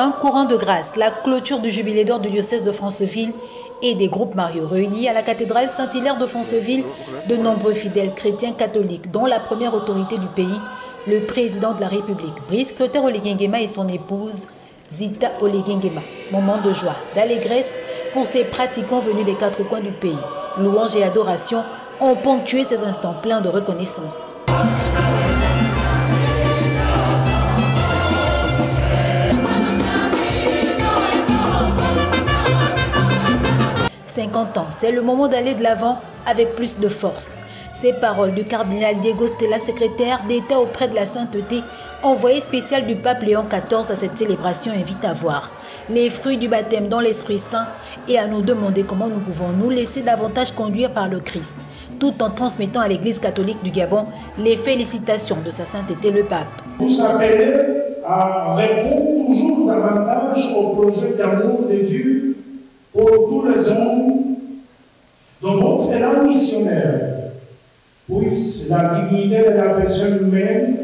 Un courant de grâce, la clôture du jubilé d'or du diocèse de Franceville et des groupes Mario réunis à la cathédrale Saint-Hilaire de Franceville, de nombreux fidèles chrétiens catholiques, dont la première autorité du pays, le président de la République, Brice Clotaire Oligui-Nguema et son épouse, Zita Oligui-Nguema. Moment de joie, d'allégresse pour ces pratiquants venus des quatre coins du pays. Louanges et adoration ont ponctué ces instants pleins de reconnaissance. 50 ans, c'est le moment d'aller de l'avant avec plus de force. Ces paroles du cardinal Diego Stella, secrétaire d'État auprès de la sainteté, envoyé spécial du pape Léon XIV à cette célébration, invite à voir les fruits du baptême dans l'Esprit Saint et à nous demander comment nous pouvons nous laisser davantage conduire par le Christ, tout en transmettant à l'Église catholique du Gabon les félicitations de sa sainteté le pape. Vous appelez à répondre toujours davantage au projet d'amour de Dieu pour tous les hommes dans votre élan missionnaire, puisse la dignité de la personne humaine,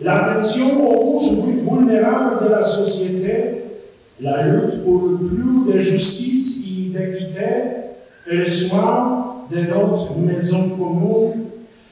l'attention aux couches vulnérables de la société, la lutte pour le plus de justice et d'équité et le soin de notre maison commune,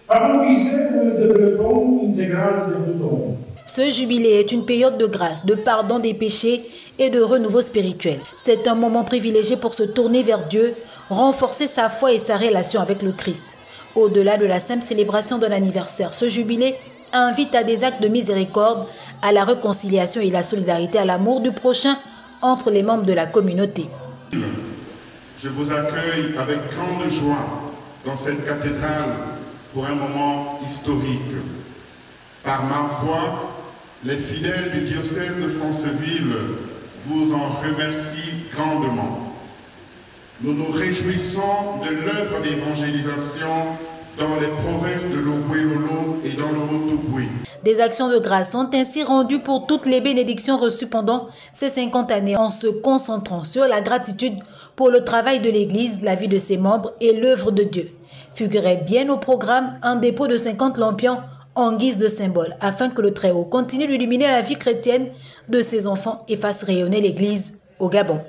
favoriser le développement intégral de tout homme. Ce jubilé est une période de grâce, de pardon des péchés et de renouveau spirituel. C'est un moment privilégié pour se tourner vers Dieu, renforcer sa foi et sa relation avec le Christ. Au-delà de la simple célébration d'un anniversaire, ce jubilé invite à des actes de miséricorde, à la réconciliation et la solidarité, à l'amour du prochain entre les membres de la communauté. Je vous accueille avec grande joie dans cette cathédrale pour un moment historique. Par ma foi, les fidèles du diocèse de Franceville vous en remercient grandement. Nous nous réjouissons de l'œuvre d'évangélisation dans les provinces de l'Ogooué-Lolo et dans le Haut-Ogooué. Des actions de grâce sont ainsi rendues pour toutes les bénédictions reçues pendant ces 50 années en se concentrant sur la gratitude pour le travail de l'Église, la vie de ses membres et l'œuvre de Dieu. Figurait bien au programme un dépôt de 50 lampions en guise de symbole, afin que le Très-Haut continue d'illuminer la vie chrétienne de ses enfants et fasse rayonner l'Église au Gabon.